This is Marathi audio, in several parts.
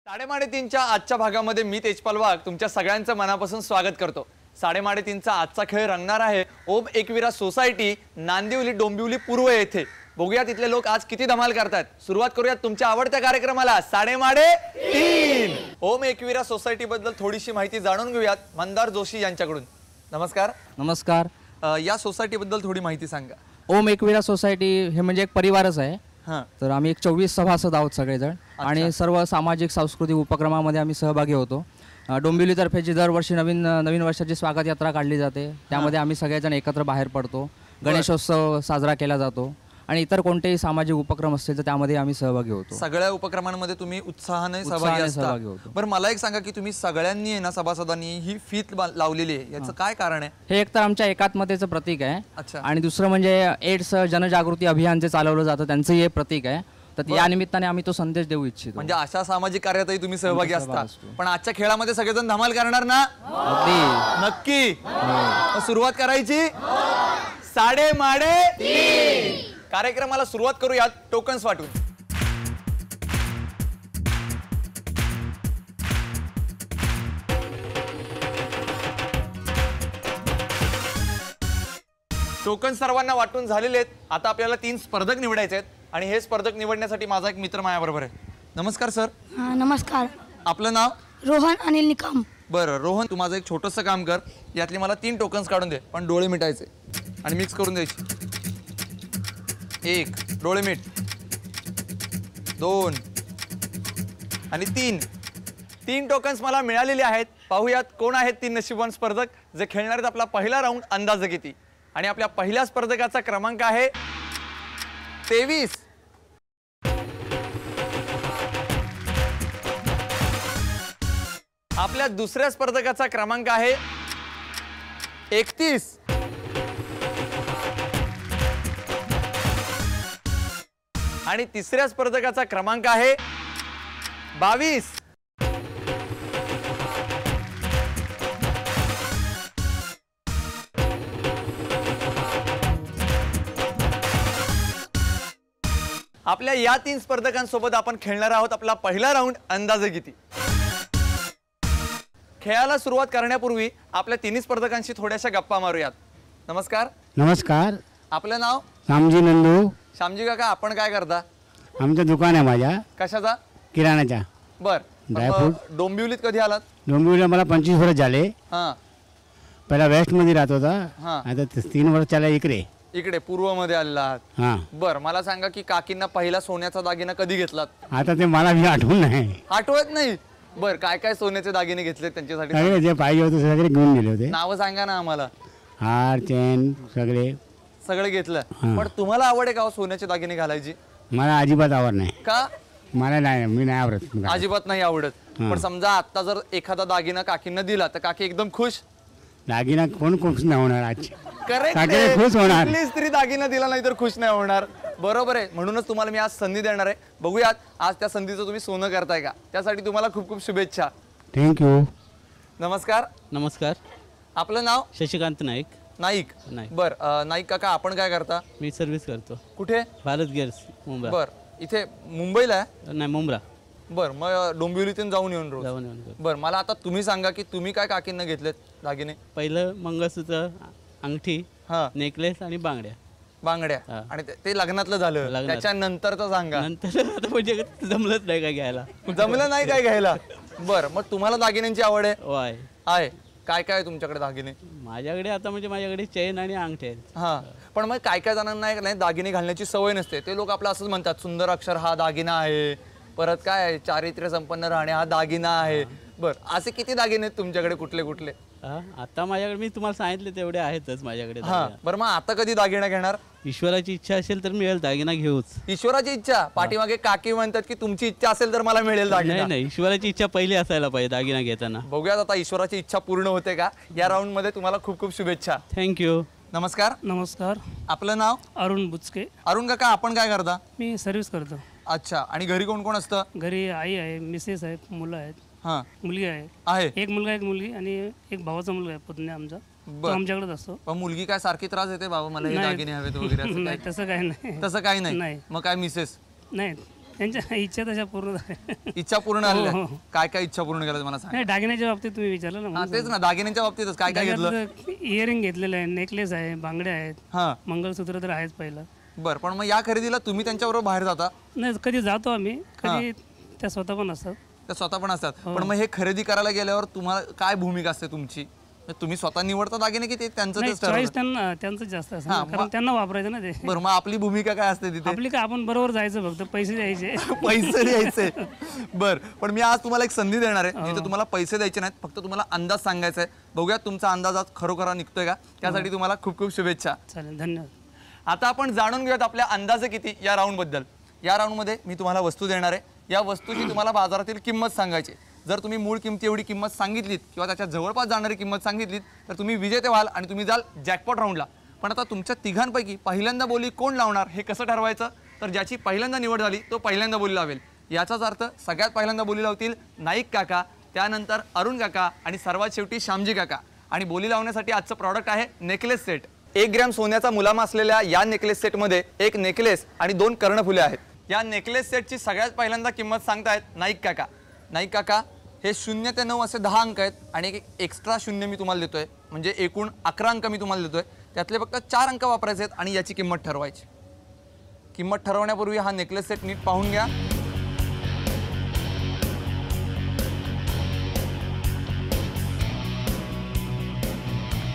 साडेमाडे तीनच्या आजच्या भागामध्ये मी तेजपाल वाघ तुमच्या सगळ्यांचं मनापासून स्वागत करतो। साडेमाडे तीनचा आजचा खेळ रंगणार आहे ओम एकविरा सोसायटी नांदिवली डोंबिवली पूर्व येथे। बघूया तिथले लोक आज किती धमाल करतात। सुरुवात करूया तुमच्या आवडत्या कार्यक्रमाला साडेमाडे तीन। ओम एकविरा सोसायटी बद्दल थोडीशी माहिती जाणून घेऊयात मंदार जोशी यांच्याकडून। नमस्कार। नमस्कार। या सोसायटी बद्दल थोडी माहिती सांगा। ओम एकविरा सोसायटी हे म्हणजे एक परिवारच आहे। हां, तर आम्ही 24 सभासद आहोत सगळेजण आणि सर्व सामाजिक सांस्कृतिक उपक्रमामध्ये आम्ही सहभागी होतो। डोंबिवलीतर्फे जी दरवर्षी नवीन वर्षाची स्वागत यात्रा काढली जाते त्यामध्ये आम्ही सगळेजण एकत्र बाहेर पडतो। गणेशोत्सव साजरा केला जातो आणि इतर कोणतेही सामाजिक उपक्रम असतील तर त्यामध्ये आम्ही सहभागी होतो। सगळ्या उपक्रमांमध्ये तुम्ही उत्साहाने सहभागी असता। बरं मला एक सांगा की तुम्ही सगळ्यांनी आहे ना सभासदांनी ही फीत लावलेली आहे, याचं काय कारण आहे? हे एक तर आमच्या एकात्मतेचं प्रतीक आहे। अच्छा। आणि दुसरं म्हणजे एड्स जनजागृती अभियान जे चालवलं जातं त्यांचं हे प्रतीक आहे। तर या निमित्ताने आम्ही तो संदेश देऊ इच्छितो। म्हणजे अशा सामाजिक कार्यातही तुम्ही सहभागी असता। पण आजच्या खेळामध्ये सगळेजण धमाल करणार ना? अगदी नक्की। सुरुवात करायची साडेमाडे तीन। कार्यक्रमाला सुरुवात करूयात टोकन्स वाटून। टोकन सर्वांना वाटून झालेले आहेत। आता आपल्याला 3 स्पर्धक निवडायचे आहेत आणि हे स्पर्धक निवडण्यासाठी माझा एक मित्र माझ्याबरोबर आहे। नमस्कार सर। नमस्कार। आपलं नाव? रोहन अनिल निकम। बरं रोहन, तू माझं एक छोटंसं काम कर, यातले मला 3 टोकन्स काढून दे, पण डोळे मिटायचे आणि मिक्स करून द्यायचे। 1 डोळे मीठ, 2 आणि 3 टोकन्स मला मिळालेले आहेत। पाहूयात कोण आहेत 3 नशीबवान स्पर्धक जे खेळणार आहेत आपला पहिला राऊंड अंदाजे किती। आणि आपल्या पहिल्या स्पर्धकाचा क्रमांक आहे 23। आपल्या दुसऱ्या स्पर्धकाचा क्रमांक आहे 31। आणि तिसऱ्या स्पर्धकाचा क्रमांक आहे 22। आपल्या या 3 स्पर्धकांसोबत आपण खेळणार आहोत आपला पहिला राऊंड अंदाजे किती। खेळाला सुरुवात करण्यापूर्वी आपल्या 3 स्पर्धकांशी थोड्याशा गप्पा मारूयात। नमस्कार। नमस्कार। आपलं नाव? श्यामजी नंदू। श्यामजी काका, आपण काय करता? आमचं दुकान आहे माझ्या कशाचा? किराणाच्या। बर, ड्रायफ्रूट। डोंबिवलीत कधी आलात? डोंबिवलीला मला 25 वर्ष झाले। हां पहिला वेस्टमध्ये राहत होता, हां। आता 3 वर्ष झाले इकडे पूर्व मध्ये आलेला आहात। हां। बर, मला सांगा की काकींना पहिला सोन्याचा दागिना कधी घेतलात? आता ते मला बी आठवण नाही। आठवत नाही? बर, काय काय सोन्याचे दागिने घेतले त्यांच्यासाठी? सगळे जे पाहिजे होते सगळे घेऊन दिले होते। नाव सांगा ना आम्हाला। हार चेन सगळे सगळे घेतलं। हां। पण तुम्हाला आवड आहे का हो सोन्याचे दागिने घालायची? मला अजिबात आवड नाही। का? मला नाही, मी नाही आवडत। अजिबात नाही आवडत। हां। पण समजा आता जर एखादा दागिना काकींना दिला तर काकी एकदम खुश? दागिना कोण खुश नाही होणार आज। करेक्ट। काकी खुश होणार। कुठली स्त्री दागिना दिला नाही तर खुश नाही होणार। बरोबर आहे, म्हणूनच तुम्हाला मी आज संधी देणार आहे। बघूयात आज त्या संधीचं तुम्ही सोनं करताय का। त्यासाठी तुम्हाला खूप खूप शुभेच्छा। थँक्यू। नमस्कार। नमस्कार। आपलं नाव? शशिकांत नाईक। नाईक। नाईक। बर, नाईक काका आपण काय करता? मी सर्व्हिस करतो कुठे? भारत गॅस मुंबई। बर, इथे मुंबईला आहे? नाही, मुंब्रा बर, मग डोंबिवलीतून जाऊन येऊन रोज? जाऊन येऊन करतो। बर, मला आता तुम्ही सांगा की तुम्ही काय काकींना घेतलेत दागिने? पहिलं मंगळसूत्र, अंगठी, हा, नेकलेस आणि बांगड्या। बांगड्या। हा। आणि ते लग्नातलं झालं, लग्नात. त्याच्यानंतरचं सांगा। नंतर आता म्हणजे जमलंच नाही का घ्यायला। जमलं नाही काय घ्यायला? बर, मग तुम्हाला दागिन्यांची आवड आहे? वाय आहे। काय काय आहे तुमच्याकडे दागिने? माझ्याकडे आता म्हणजे माझ्याकडे चेन आणि अंगठी आहेत। हा, पण मग काय काय जणांना नाही दागिने घालण्याची सवय नसते। ते लोक आपलं असंच म्हणतात सुंदर अक्षर हा दागिना आहे, परत काय आहे चारित्र्य संपन्न राहणे हा दागिना आहे। बर, असे किती दागिने आहेत तुमच्याकडे, कुठले कुठले? हा, आता माझ्याकडे मी तुम्हाला सांगितले तेवढे आहेतच माझ्याकडे हा, दागिने। बरं मग आता कधी दागिना घेणार? ईश्वराची इच्छा असेल तर मिळेल दागिना घेऊच। ईश्वराची इच्छा? पाठीमागे काकी म्हणतात की तुमची इच्छा असेल तर मला मिळेल नाही दागिना। नाही, ईश्वराची इच्छा पहिली असायला पाहिजे दागिना घेताना। बघूयात आता ईश्वराची इच्छा पूर्ण होते का। या राऊंड मध्ये तुम्हाला खूप खूप शुभेच्छा। थँक्यू। नमस्कार। नमस्कार। आपलं नाव? अरुण बुचके। अरुण काका, आपण काय करता? मी सर्व्हिस करतो। अच्छा, आणि घरी कोण कोण असतं? घरी आई आहे, मिसेस आहे, मुलं आहेत, हा, मुलगी आहे, आहे एक मुलगा एक मुलगी आणि एक भावाचा मुलगा आहे पुतण्या आमचा। तो आमच्याकडेच असतो। पण मुलगी काय सारखी त्रास देते बाबा मला हे नाही. दागिने हवेत वगैरे असं नाही काय? तसं काही नाही। तसं काही नाही? नाही. मग काय मिसेस? नाही त्यांच्या इच्छा तशा पूर्ण झाल्या. इच्छा पूर्ण झाल्या हो, आहेत. काय काय इच्छा पूर्ण केल्या मला सांग. नाही, दागिन्याच्या बाबतीत तुम्ही विचारलं ना हा म्हणून. तेच ना, दागिन्यांच्या बाबतीतच काय काय घेतलं. इयरिंग घेतलेलं आहे, नेकलेस आहे, बांगड्या आहेत, हा मंगळसूत्र तर आहेच पहिलं. बरं, पण मग या खरेदीला तुम्ही त्यांच्याबरोबर बाहेर जाता, नाही, कधी जातो आम्ही, कधी त्या स्वतः पण असतात. त्या स्वतः पण असतात. पण मग हे खरेदी करायला गेल्यावर तुम्हाला काय भूमिका असते तुमची. तुम्ही स्वतः निवडता दागिने की ते त्यांचं नाही, तेच ठरवतं? चॉईस त्यांना त्यांचं जास्त असतं ना, कारण त्यांना वापरायचं ना ते. बरं, मग आपली भूमिका काय असते तिथे. आपली काय, आपण बरोबर जायचं, फक्त पैसे द्यायचे. पैसे द्यायचे. बर, पण मी आज तुम्हाला एक संधी देणार आहे जिथे तुम्हाला पैसे द्यायचे नाहीत, फक्त तुम्हाला अंदाज सांगायचा आहे. बघूया तुमचा अंदाज आज खरोखर निघतोय का. त्यासाठी तुम्हाला खूप खूप शुभेच्छा. चालेल, धन्यवाद. आता आपण जाणून घेऊयात आपल्या अंदाजे किती या राऊंडबद्दल. या राऊंडमध्ये मी तुम्हाला वस्तू देणार आहे. या वस्तूची तुम्हाला बाजारातील किंमत सांगायची. जर तुम्ही मूळ किमती एवढी किंमत सांगितलीत किंवा त्याच्या जवळपास जाणारी किंमत सांगितलीत तर तुम्ही विजेते व्हाल आणि तुम्ही जाल जॅकपॉट राऊंडला. पण आता तुमच्या तिघांपैकी पहिल्यांदा बोली कोण लावणार हे कसं ठरवायचं. तर ज्याची पहिल्यांदा निवड झाली तो पहिल्यांदा बोली लावेल. याचाच अर्थ सगळ्यात पहिल्यांदा बोली लावतील नाईक काका, त्यानंतर अरुण काका आणि सर्वात शेवटी श्यामजी काका. आणि बोली लावण्यासाठी आजचं प्रॉडक्ट आहे नेकलेस सेट. 1 ग्रॅम सोन्याचा मुलामा असलेल्या या नेकलेस सेटमध्ये एक नेकलेस आणि 2 कर्णफुले आहेत. या नेकलेस सेटची सगळ्यात पहिल्यांदा किंमत सांगतायत नाईक काका. नाईक काका, हे 0 ते 9 असे 10 अंक आहेत आणि एक एक्स्ट्रा 0 मी तुम्हाला देतोय, म्हणजे एकूण 11 अंक मी तुम्हाला देतोय. त्यातले फक्त 4 अंक वापरायचे आहेत आणि याची किंमत ठरवायची. किंमत ठरवण्यापूर्वी हा नेकलेस सेट नीट पाहून घ्या.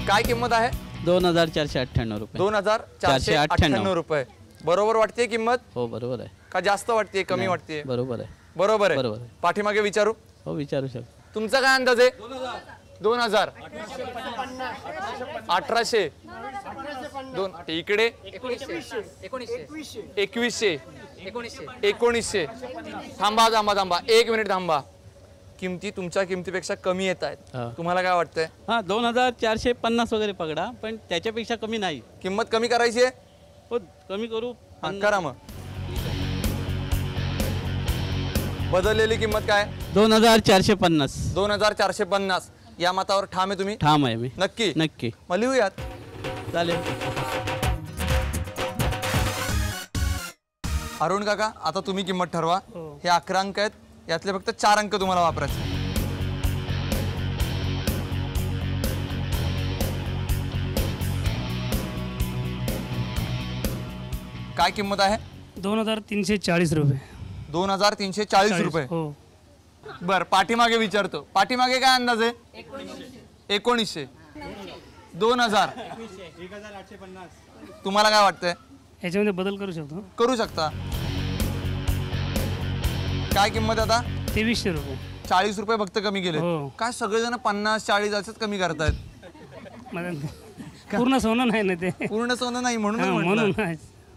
काय किंमत आहे. 2498 रुपये. 2498 रुपये. बरोबर वाटते किंमत. हो बरोबर आहे. का जास्त वाटते, कमी वाटते. बरोबर आहे. बरोबर आहे. बरोबर आहे. पाठीमागे विचारू. हो विचारू शकतो. तुमचा काय अंदाज आहे. 2000 1800 2 इकडे 2100 1900. थांबा थांबा थांबा 1 मिनिट थांबा. किमती तुमच्या किमतीपेक्षा कमी येत आहेत. हा. तुम्हाला काय वाटतंय. हां 2450 वगैरे पकडा, पण त्याच्यापेक्षा कमी नाही. किंमत कमी करायची आहे. हो कमी करू. हा, करा मग. बदललेली किंमत काय. 2450. 2450. या मतावर ठाम आहे तुम्ही. ठाम आहे मी. नक्की. नक्की मग लिहूयात. चालेल. अरुण काका, आता तुम्ही किंमत ठरवा. हो. हे 11 अंक आहेत, यातले फक्त 4 अंक तुम्हाला वापरायचे. काय किंमत आहे. 2340 रुपये. 2340 रुपये. हो. बर, पाठीमागे विचारतो. पाठीमागे काय अंदाज आहे. 1900 2000. तुम्हाला काय वाटतंय. याच्यामध्ये बदल करू शकतो. करू शकता. काय किंमत आता. 2300 रुपये. 40 रुपये फक्त कमी केले. हो. काय सगळेजण 50 40 असंच कमी करतायत. पूर्ण सोनं नाही ना ते. पूर्ण सोनं नाही म्हणून हा, मी म्हणून म्हटलं. नाही.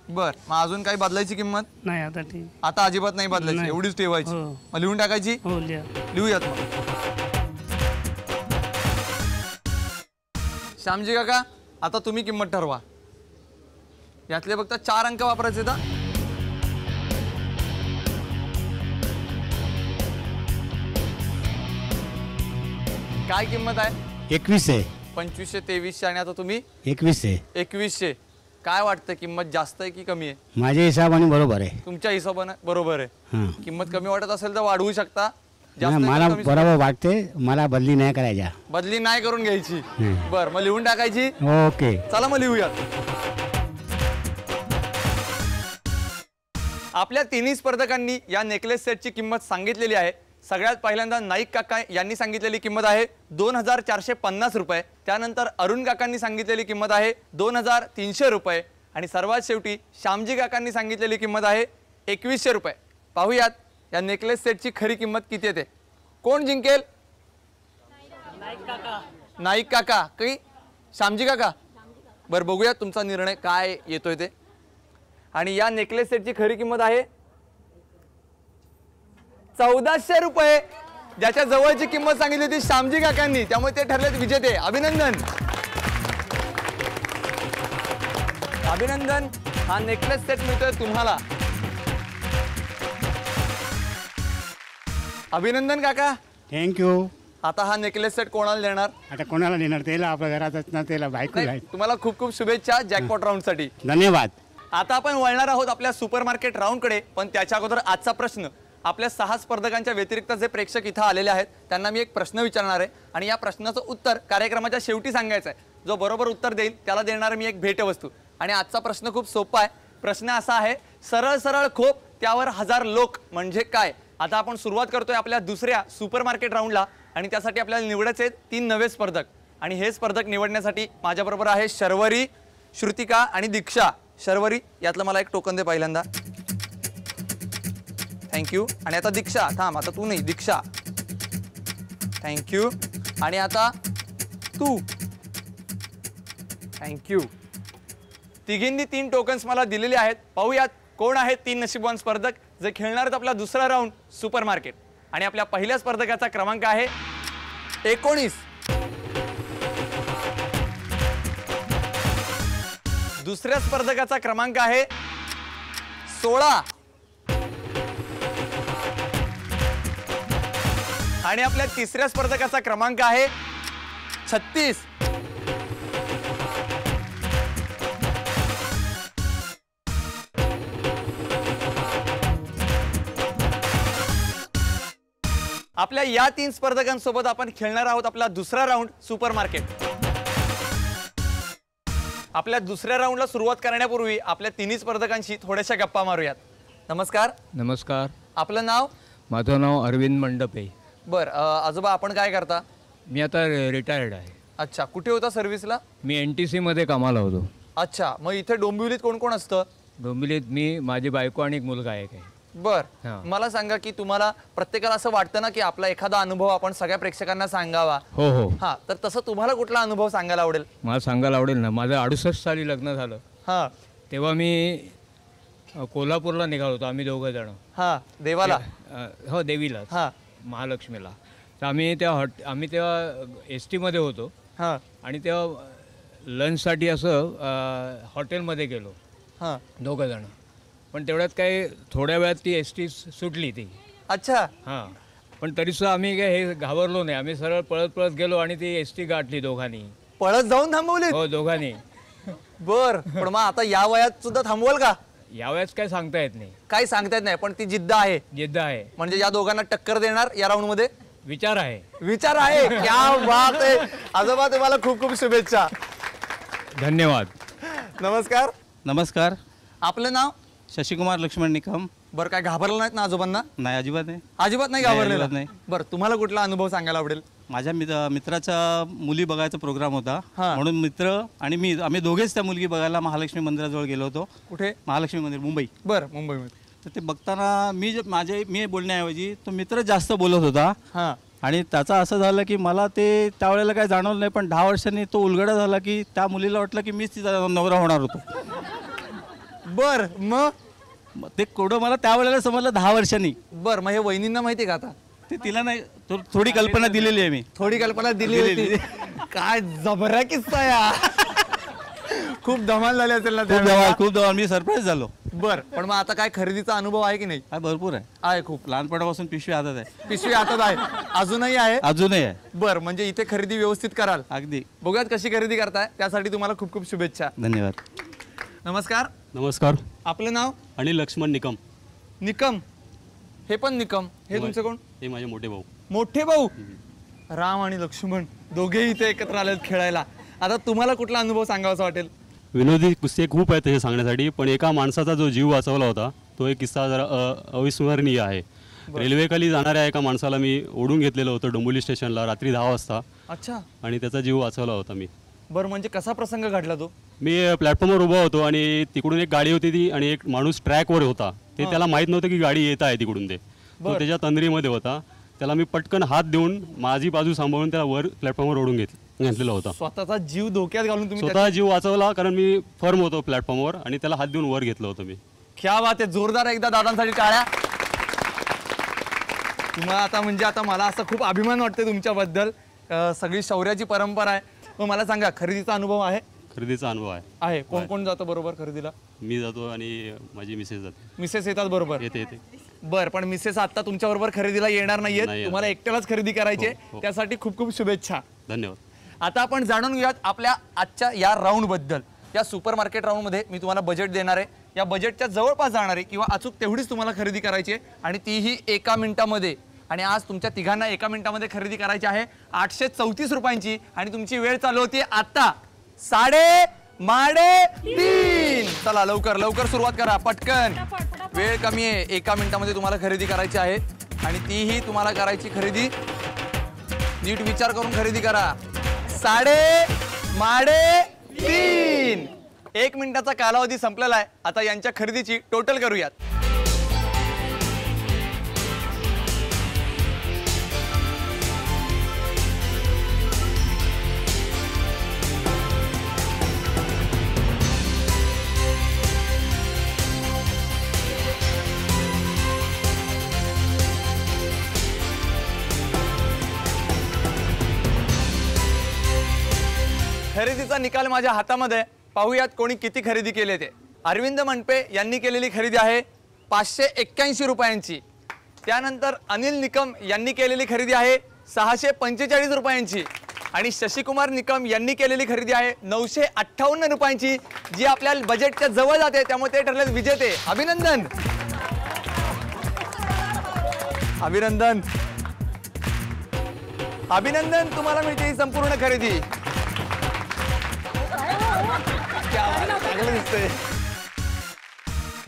बर, मग अजून काही बदलायची किंमत. नाही, आता ठीक. आता अजिबात नाही बदलायची, नाही. एवढीच ठेवायची. हो. मग लिहून टाकायची. हो, लिहा. लिहूयात मग. श्यामजी काका, आता तुम्ही किंमत ठरवा. यातले फक्त 4 अंक वापरायचे का. काय किंमत आहे. 2100. 2500 2300 आणि आता तुम्ही 2100. 2100. काय वाटतं, किंमत जास्त आहे की कमी आहे. माझ्या हिशोबाने बरोबर आहे. तुमच्या हिशोबाने बरोबर आहे. हां. किंमत कमी वाटत असेल तर वाढवू शकता. नाही, जास्त मला कमी- बरोबर वाटते. मला बदली नाही करायच्या. बदली नाही करून घ्यायची. हम्म. बर, मग लिहून टाकायची. ओके. चला मग लिहूयात. आपल्या तिन्ही स्पर्धकांनी या नेकलेस सेटची किंमत सांगितलेली आहे. सगळ्यात पहिल्यांदा नाईक काका यांनी सांगितलेली किंमत आहे 2450 रुपये. त्यानंतर अरुण काकांनी सांगितलेली किंमत आहे 2300 रुपये. आणि सर्वात शेवटी श्यामजी काकांनी सांगितलेली किंमत आहे 2100 रुपये. पाहूयात या नेकलेस सेटची खरी किंमत किती येते. कोण जिंकेल. नाईक काका की श्यामजी काका. बरं, बघूयात तुमचा निर्णय काय येतोय ते. आणि या नेकलेस सेटची खरी किंमत आहे 1400 रुपये. ज्याच्या जवळची किंमत सांगितली होती श्यामजी काकांनी, त्यामुळे ते ठरलेत विजेते. अभिनंदन. अभिनंदन. हा नेकलेस सेट मिळतोय तुम्हाला. अभिनंदन काका. थँक्यू. आता हा नेकलेस सेट कोणाला देणार. आता कोणाला देणार. त्याला आपल्या घरात असणार, त्याला बायको नाही, आहे. तुम्हाला खूप खूप शुभेच्छा जॅकपॉट राऊंड साठी. धन्यवाद. आता आपण वळणार आहोत आपल्या सुपरमार्केट राऊंडकडे, पण त्याच्या अगोदर आजचा प्रश्न. आपल्या 6 स्पर्धकांच्या व्यतिरिक्त जे प्रेक्षक इथं आलेले आहेत त्यांना मी एक प्रश्न विचारणार आहे आणि या प्रश्नाचं उत्तर कार्यक्रमाच्या शेवटी सांगायचं आहे. जो बरोबर उत्तर देईल त्याला देणार मी एक भेटवस्तू. आणि आजचा प्रश्न खूप सोपा आहे. प्रश्न असा आहे, सरळ सरळ खोप त्यावर 1000 लोक म्हणजे काय? आता आपण सुरुवात करतोय आपल्या दुसऱ्या सुपरमार्केट राऊंडला आणि त्यासाठी आपल्याला निवडायचे आहेत 3 नवे स्पर्धक. आणि हे स्पर्धक निवडण्यासाठी माझ्याबरोबर आहे शर्वरी, श्रुतिका आणि दीक्षा. शर्वरी, यातलं मला एक टोकन दे पहिल्यांदा. थँक्यू. आणि आता दीक्षा, थांब, आता तू नाही, दीक्षा. थँक्यू. आणि आता तू. थँक्यू. तिघींनी 3 टोकन्स मला दिलेले आहेत. पाहूयात कोण आहेत 3 नशीबवान स्पर्धक जे खेळणार आहेत आपला दुसरा राऊंड सुपरमार्केट. आणि आपल्या पहिल्या स्पर्धकाचा क्रमांक आहे 19. दुसऱ्या स्पर्धकाचा क्रमांक आहे 16. आणि आपल्या तिसऱ्या स्पर्धकाचा क्रमांक आहे 36. आपल्या या 3 स्पर्धकांसोबत आपण खेळणार आहोत आपला दुसरा राऊंड सुपरमार्केट. आपल्या दुसऱ्या राऊंडला सुरुवात करण्यापूर्वी आपल्या 3 स्पर्धकांशी थोड्याशा गप्पा मारूयात. नमस्कार. नमस्कार. आपलं नाव? माझं नाव अरविंद मंडपे. बर, आजोबा आपण काय करता? मी आता रिटायर्ड आहे. अच्छा, कुठे होता सर्व्हिसला? मी NTC मध्ये कामाला होतो. अच्छा, मग इथे डोंबिवलीत कोण कोण असतं? डोंबिवलीत मी, माझी बायको आणि एक मुलगा आहे. बर, हां. मला सांगा की तुम्हाला प्रत्येकाला असं वाटतं ना की आपला एखादा अनुभव आपण सगळ्या प्रेक्षकांना सांगावा. हो हो. हा, तर तसं तुम्हाला कुठला अनुभव सांगायला आवडेल? मला सांगायला आवडेल ना. माझं 68 साली लग्न झालं. हा तेव्हा मी कोल्हापूरला निघालो होतो. आम्ही 2 जण. हा, देवाला? हो, देवीला, हा महालक्ष्मीला. तर आम्ही तेव्हा ST मध्ये होतो. हा आणि तेव्हा लंचसाठी असं हॉटेलमध्ये गेलो. हा. 2 जण. पण तेवढ्यात काही थोड्या वेळात ती ST सुटली ती. अच्छा. हां. पण तरीसुद्धा आम्ही काय हे घाबरलो नाही. आम्ही सरळ पळत पळत गेलो आणि ती ST गाठली दोघांनी. पळत जाऊन थांबवली? हो, दोघांनी. बर, पण मग आता या वयात सुद्धा थांबवल का? यावेळेस काय सांगता येत नाही. काही सांगता येत नाही, पण ती जिद्द आहे. जिद्द आहे. म्हणजे या दोघांना टक्कर देणार या राऊंड मध्ये? विचार आहे. विचार आहे. क्या बात आहे. आजोबा, तुम्हाला खूप खूप शुभेच्छा. धन्यवाद. नमस्कार. नमस्कार. आपलं नाव? शशिकुमार लक्ष्मण निकम. बरं, काय घाबरलं नाहीत ना आजोबांना? नाही, अजिबात नाही. अजिबात नाही नाही, घाबरलेलं? अजिबात नाही. बरं, तुम्हाला कुठला अनुभव सांगायला आवडेल? माझ्या मित्राचा मुली बघायचा प्रोग्राम होता. हा. म्हणून मित्र आणि आम्ही दोघेच त्या मुलगी बघायला महालक्ष्मी मंदिराजवळ गेलो होतो. कुठे? महालक्ष्मी मंदिर, मुंबई. बरं, मुंबईमध्ये. तर ते बघताना मी बोलण्याऐवजी तो मित्र जास्त बोलत होता. हा. आणि त्याचं असं झालं की मला ते त्यावेळेला काय जाणवलं नाही, पण 10 वर्षांनी तो उलगडा झाला की त्या मुलीला वाटलं की मीच तिचा नवरा होणार होतो. बर, मग ते कोडं मला त्यावेळेला समजलं 10 वर्षांनी. बर, मग हे वहिनींना माहिती का आता? ते तिला नाही, थोडी कल्पना दिलेली आहे मी. थोडी कल्पना दिली होती. काय जबरा किस्सा या. खूप धमाल झाली असेल ना त्यावेळेला? खूप धमाल. मी सरप्राईज झालो. बर, पण मग आता काय खरेदीचा अनुभव आहे की नाही? भरपूर आहे. आहे खूप. लहानपणापासून पिशवी हातात आहे. पिशवी हातात आहे अजूनही आहे? अजूनही आहे. बर, म्हणजे इथे खरेदी व्यवस्थित कराल? अगदी. बघूयात कशी खरेदी करताय. त्यासाठी तुम्हाला खूप खूप शुभेच्छा. धन्यवाद. नमस्कार. नमस्कार. आपलं नाव? अनिल लक्ष्मण निकम. निकम. हे पण निकम. हे तुमचे कोण? हे माझे मोठे भाऊ. मोठे भाऊ? राम आणि लक्ष्मण दोघेही इथे एकत्र आलेत खेळायला. आता तुम्हाला कुठला अनुभव सांगावासा वाटेल? विनोदी किस्से खूप आहेत हे सांगण्यासाठी, पण एका माणसाचा जो जीव वाचवला होता तो एक किस्सा जरा अविस्मरणीय आहे. रेल्वेखाली जाणाऱ्या एका माणसाला मी ओढून घेतलेलं होतं डोंबिवली स्टेशनला रात्री 10 वाजता. अच्छा. आणि त्याचा जीव वाचवला होता मी. बरं, म्हणजे कसा प्रसंग घडला तो? मी प्लॅटफॉर्मवर उभा होतो आणि तिकडून एक गाडी होती ती, आणि एक माणूस ट्रॅकवर होता. ते त्याला माहीत नव्हतं की गाडी येत आहे तिकडून. तो त्याच्या तंद्रीमध्ये होता. त्याला मी पटकन हात देऊन माझी बाजू सांभाळून त्याला वर प्लॅटफॉर्मवर ओढून घेतलेला होता. स्वतःचा जीव धोक्यात घालून तुम्ही? स्वतः जीव वाचवला, कारण मी फर्म होतो प्लॅटफॉर्मवर आणि त्याला हात देऊन वर घेतलं होतं मी. क्या बात आहे. जोरदार एकदा दादांसाठी टाळ्या. तुम्हाला आता म्हणजे आता मला असं खूप अभिमान वाटते तुमच्याबद्दल. सगळी शौर्याची परंपरा आहे. मग मला सांगा, खरेदीचा अनुभव आहे? खरेदीचा अनुभव आहे. आहे. कोण कोण जातं बरोबर खरेदीला? मी जातो आणि माझी मिसेस जाते. मिसेस येतात बरोबर? येते. बर, पण मिसेस आता तुमच्या बरोबर खरेदीला येणार नाहीयेत. नाही, तुम्हाला एकट्यालाच खरेदी करायची आहे. त्यासाठी खूप खूप शुभेच्छा. धन्यवाद. आता आपण जाणून घेऊयात आपल्या आजच्या या राऊंड बद्दल. त्या सुपर मार्केट राऊंडमध्ये मी तुम्हाला बजेट देणार आहे. या बजेटच्या जवळपास जाणारी किंवा अचूक तेवढीच तुम्हाला खरेदी करायची आहे आणि तीही 1 मिनिटामध्ये. आणि आज तुमच्या तिघांना 1 मिनिटामध्ये खरेदी करायची आहे 834 रुपयांची. आणि तुमची वेळ चालू होती आता 3:30. चला लवकर लवकर सुरुवात करा, पटकन. वेळ कमी आहे, 1 मिनिटामध्ये तुम्हाला खरेदी करायची आहे आणि तीही तुम्हाला करायची खरेदी नीट विचार करून खरेदी करा. 3:30. 1 मिनिटाचा कालावधी संपलेला आहे. आता यांच्या खरेदीची टोटल करूयात. खरेदीचा निकाल माझ्या हातामध्ये. पाहूयात कोणी किती खरेदी केले ते. अरविंद मनपे यांनी केलेली खरेदी आहे 581 रुपयांची. त्यानंतर अनिल निकम यांनी केलेली खरेदी आहे 645 रुपयांची. आणि शशिकुमार निकम यांनी केलेली खरेदी आहे 958 रुपयांची, जी आपल्या बजेटच्या जवळ जाते, त्यामुळे ते ठरले विजेते. अभिनंदन अभिनंदन अभिनंदन, तुम्हाला मिळते ही संपूर्ण खरेदी.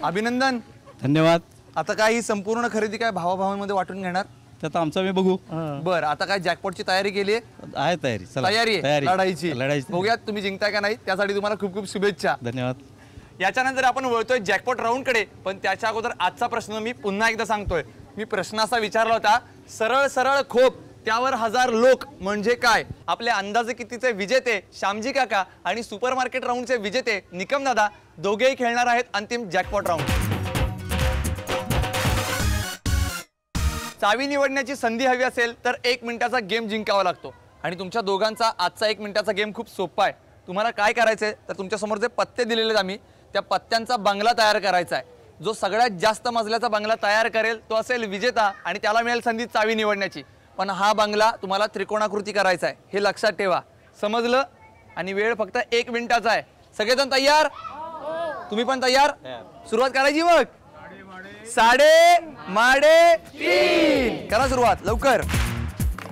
अभिनंदन, धन्यवाद. आता काय ही संपूर्ण खरेदी काय भावाभावांमध्ये वाटून घेणार? त्यात आमचा मी बघू. बर, आता काय जॅकपॉटची तयारी केली आहे? आहे तयारी. चला, तयारी आहे तयारी लढाईची. लढाईची. बघूयात तुम्ही जिंकताय का नाही. त्यासाठी तुम्हाला खूप खूप शुभेच्छा. धन्यवाद. याच्यानंतर आपण वळतोय जॅकपॉट राऊंडकडे. पण त्याच्या अगोदर आजचा प्रश्न मी पुन्हा एकदा सांगतोय. मी प्रश्न असा विचारला होता, सरळ सरळ खोप त्यावर 1000 लोक म्हणजे काय? आपले अंदाजे कितीचे विजेते श्यामजी काका आणि सुपर मार्केट राऊंडचे विजेते निकम दादा दोघेही खेळणार आहेत अंतिम जॅकपॉट राऊंड. चावी निवडण्याची संधी हवी असेल तर 1 मिनिटाचा गेम जिंकावा लागतो. आणि तुमच्या दोघांचा आजचा 1 मिनिटाचा गेम खूप सोपा आहे. तुम्हाला काय करायचंय तर तुमच्या समोर जे पत्ते दिलेले आहेत आम्ही, त्या पत्त्यांचा बंगला तयार करायचा आहे. जो सगळ्यात जास्त मजल्याचा बंगला तयार करेल तो असेल विजेता आणि त्याला मिळेल संधी चावी निवडण्याची. पण हा बंगला तुम्हाला त्रिकोणाकृती करायचा आहे, हे लक्षात ठेवा. समजलं? आणि वेळ फक्त 1 मिनिटाचा आहे. सगळेजण तयार? तुम्ही पण तयार? सुरुवात करायची मग. 3:30 करा सुरुवात लवकर.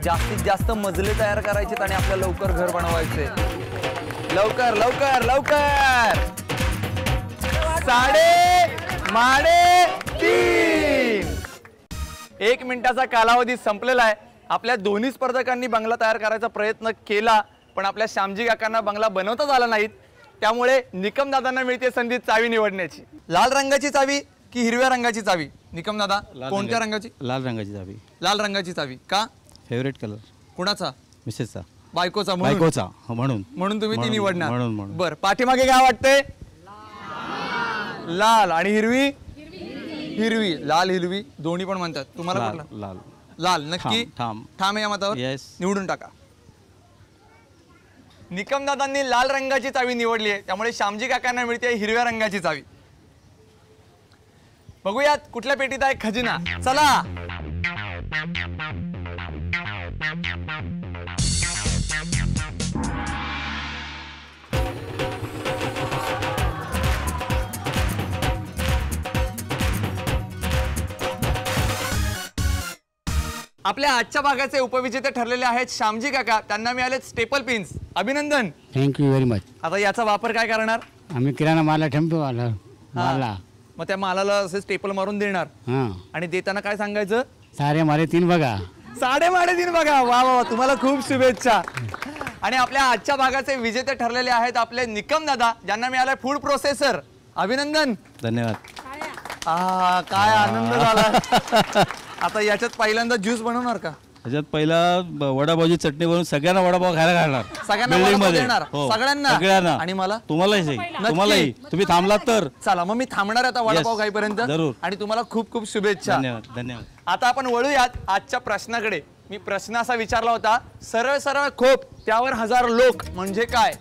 जास्तीत जास्त मजले तयार करायचे आणि आपल्याला लवकर घर बनवायचे. लवकर लवकर लवकर. 3:30. 1 मिनिटाचा कालावधी संपलेला आहे. आपल्या दोन्ही स्पर्धकांनी बंगला तयार करायचा प्रयत्न केला, पण आपल्या श्यामजी काकांना बंगला बनवताच आला नाहीत. त्यामुळे निकम दादांना मिळते संधी चावी निवडण्याची. लाल रंगाची चावी की हिरव्या रंगाची चावी? निकम दादा, कोणत्या रंगाची? लाल रंगाची चावी. लाल रंगाची चावी का? Favourite colour. कुणाचा? मिसेसचा. बायकोचा. बायकोचा म्हणून तुम्ही ती निवडणार. म्हणून. बर, पाठीमागे काय वाटतंय? लाल. आणि हिरवी? हिरवी. लाल हिरवी दोन्ही पण म्हणतात. तुम्हाला कुठला? लाल. लाल. नक्की ठाम. ठाम आहे या मतावर? Yes. निवडून टाका. निकम दादांनी लाल रंगाची चावी निवडली आहे, त्यामुळे श्यामजी काकांना मिळते हिरव्या रंगाची चावी. बघूयात कुठल्या पेटीत आहे खजिना. चला. आपल्या आजच्या भागाचे उपविजेते ठरलेले आहेत श्यामजी काका. त्यांना मिळाले स्टेपल पिन्स. अभिनंदन. Thank you very much. आता याचा वापर काय करणार? आम्ही किराणा माला ठेवतो माला. मग त्या मालाला असे स्टेपल मारून देणार. हां. आणि देताना काय सांगायचं? 3:30 बघा. 3:30 बघा. वा वा, तुम्हाला खूप शुभेच्छा. आणि आपल्या आजच्या भागाचे विजेते ठरलेले आहेत आपले निकम दादा, ज्यांना मिळालाय फूड प्रोसेसर. अभिनंदन. धन्यवाद. काय आनंद झाला. आता याच्यात पहिल्यांदा ज्यूस बनवणार का? त्याच्यात पहिला वडापावची चटणी बनवून सगळ्यांना वडापाव खायला घालणार. सगळ्यांना Building वडापाव मध्ये. देणार? हो. सगळ्यांना? सगळ्यांना. आणि मला? तुम्हालाही. तुम्हालाही. तुम्ही थांबलात तर. चला मग मी थांबणार आता वडापाव Yes. खाईपर्यंत. जरूर. आणि तुम्हाला खूप खूप शुभेच्छा. धन्यवाद. धन्यवाद. आता आपण वळूयात आजच्या प्रश्नाकडे. मी प्रश्न असा विचारला होता, सरळ सरळ खोप त्यावर 1000 लोक म्हणजे काय?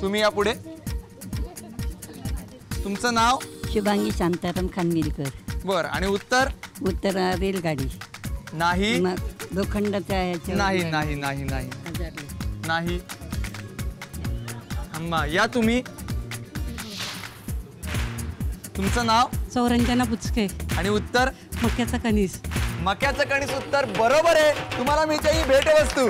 तुम्ही या पुढे. तुमचं नाव? शुभांगी शांताराम खानविलकर. बर. आणि उत्तर? उत्तर रेलगाडी. नाही. लोखंडाच्या नाही नाही नाही नाही नाही. अम्मा या तुम्ही. तुमचं नाव सौरंजना बुचके आणि उत्तर मक्याचा कणीस. मक्याचं कणीस उत्तर बरोबर आहे. तुम्हाला मिळते ही भेटवस्तू.